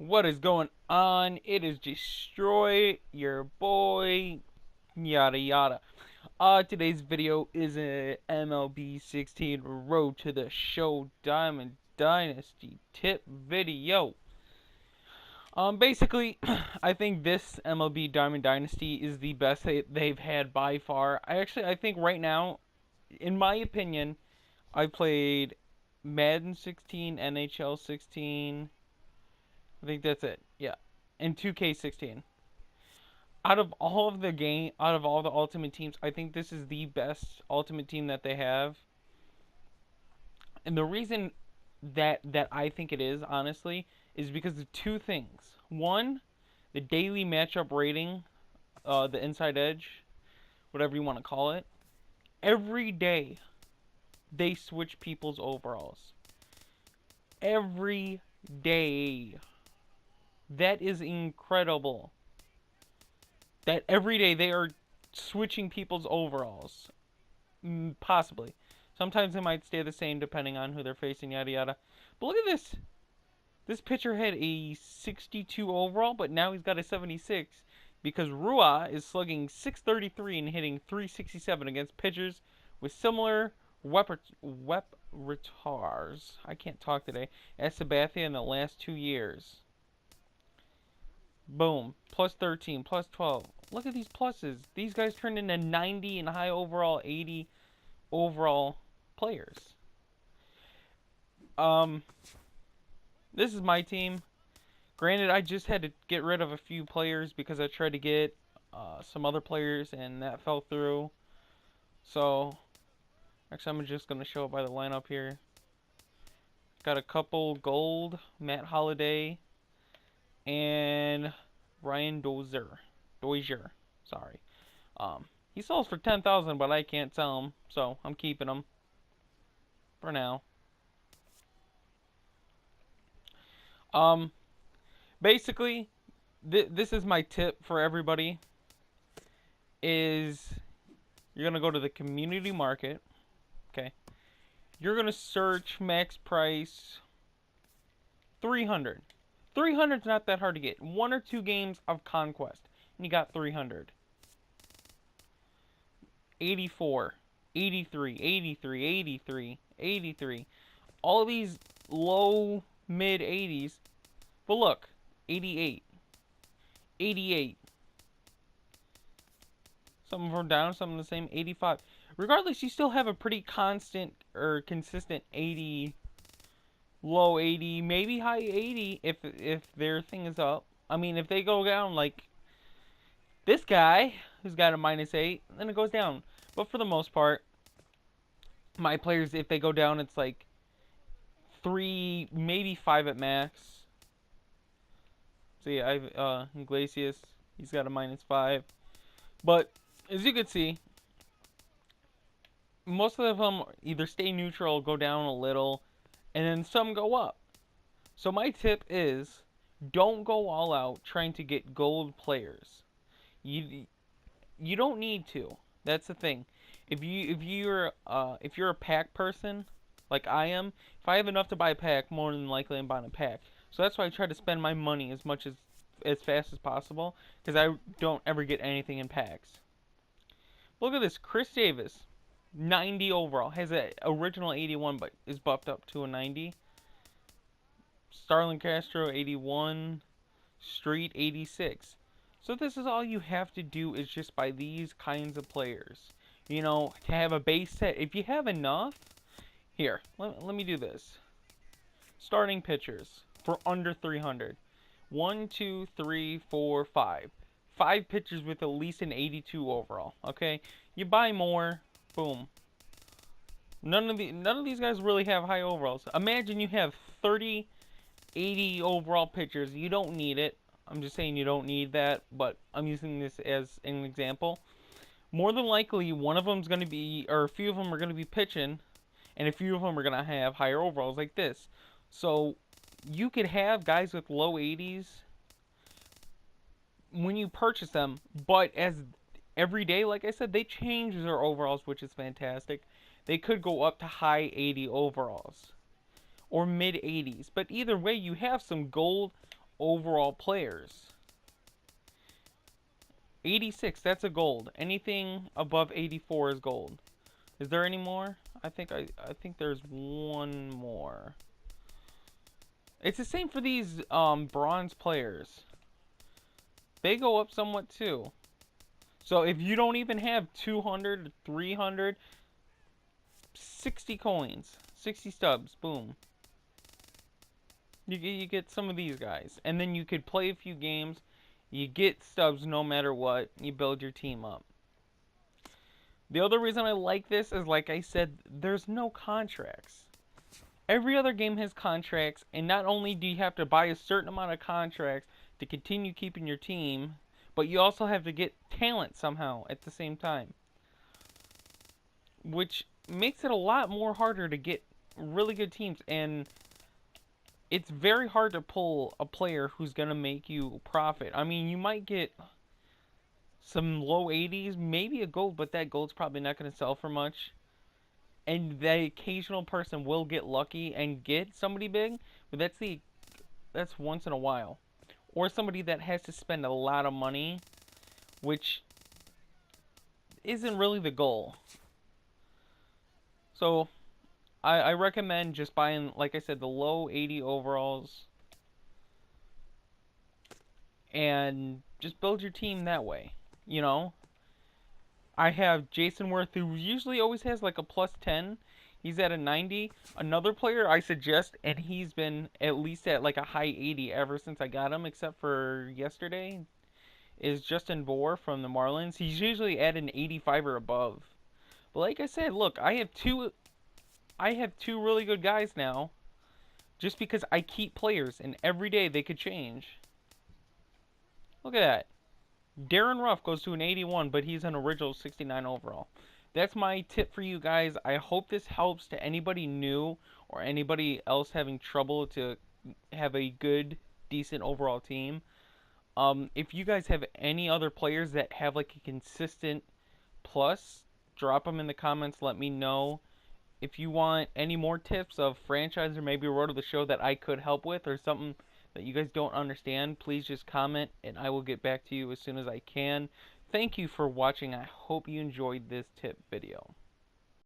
What is going on? It is Destroy, your boy, yada yada. Today's video is a MLB 16 Road to the Show Diamond Dynasty Tip video. Basically, I think this MLB Diamond Dynasty is the best they've had by far. I think right now, in my opinion, I played Madden 16, NHL 16. I think that's it. Yeah. And 2K16. Out of all the Ultimate Teams, I think this is the best Ultimate Team that they have. And the reason that I think it is, honestly, is because of two things. One, the daily matchup rating, the inside edge, whatever you want to call it. Every day, they switch people's overalls. Every day. That is incredible. That every day they are switching people's overalls. Possibly. Sometimes they might stay the same depending on who they're facing, yada yada. But look at this. This pitcher had a 62 overall, but now he's got a 76 because Rua is slugging 633 and hitting 367 against pitchers with similar repertoires. I can't talk today. As Sabathia in the last 2 years. Boom. Plus 13, plus 12. Look at these pluses. These guys turned into 90 and high overall, 80 overall players. This is my team. Granted, I just had to get rid of a few players because I tried to get some other players and that fell through. So, actually, I'm just going to show it by the lineup here. Got a couple gold, Matt Holliday, and Ryan Dozier. Sorry. He sells for 10,000, but I can't sell him, so I'm keeping him for now. Basically, this is my tip for everybody. Is you're gonna go to the community market. Okay. You're gonna search max price 300. 300 is not that hard to get. 1 or 2 games of Conquest, and you got 300. 84, 83, 83, 83, 83. All these low, mid 80s. But look, 88, 88. Some of them are down, some of them the same, 85. Regardless, you still have a pretty constant or consistent 80. Low 80, maybe high 80 if their thing is up. I mean, if they go down like this guy, who's got a -8, then it goes down. But for the most part, my players, if they go down, it's like 3, maybe 5 at max. See, I've Iglesias, he's got a -5. But as you can see, most of them either stay neutral, go down a little, and then some go up. So my tip is, don't go all out trying to get gold players. You don't need to. That's the thing. If you're a pack person, like I am, if I have enough to buy a pack, more than likely I'm buying a pack. So that's why I try to spend my money as fast as possible, because I don't ever get anything in packs. Look at this, Chris Davis. 90 overall. Has an original 81, but is buffed up to a 90. Starlin Castro, 81. Street, 86. So this is all you have to do is just buy these kinds of players. You know, to have a base set. If you have enough... Here, let me do this. Starting pitchers for under 300. 1, 2, 3, 4, 5. 5 pitchers with at least an 82 overall. Okay? You buy more... Boom. None of these guys really have high overalls. Imagine you have 30, 80 overall pitchers. You don't need it. I'm just saying you don't need that, but I'm using this as an example. More than likely, one of them's going to be, or a few of them are going to be pitching, and a few of them are going to have higher overalls like this. So you could have guys with low 80s when you purchase them, but as every day, like I said, they change their overalls, which is fantastic. They could go up to high 80 overalls or mid 80s. But either way, you have some gold overall players. 86, that's a gold. Anything above 84 is gold. Is there any more? I think there's one more. It's the same for these bronze players. They go up somewhat too. So if you don't even have 200, 300, 60 coins, 60 stubs, boom. You get some of these guys. And then you could play a few games. You get stubs no matter what. You build your team up. The other reason I like this is, like I said, there's no contracts. Every other game has contracts, and not only do you have to buy a certain amount of contracts to continue keeping your team, but you also have to get talent somehow at the same time. Which makes it a lot more harder to get really good teams, and it's very hard to pull a player who's going to make you profit. I mean, you might get some low 80s, maybe a gold, but that gold's probably not going to sell for much. And the occasional person will get lucky and get somebody big, but that's once in a while. Or somebody that has to spend a lot of money, which isn't really the goal. So I recommend just buying, like I said, the low 80 overalls and just build your team that way, you know? I have Jason Worth, who usually always has like a plus 10. He's at a 90. Another player I suggest, and he's been at least at like a high 80 ever since I got him, except for yesterday, is Justin Bohr from the Marlins. He's usually at an 85 or above. But like I said, look, I have two really good guys now, just because I keep players, and every day they could change. Look at that. Darren Ruff goes to an 81, but he's an original 69 overall. That's my tip for you guys. I hope this helps to anybody new or anybody else having trouble to have a good, decent overall team. If you guys have any other players that have like a consistent plus, drop them in the comments. Let me know. If you want any more tips of franchise or maybe a road to the show that I could help with, or something that you guys don't understand, please just comment and I will get back to you as soon as I can. Thank you for watching. I hope you enjoyed this tip video.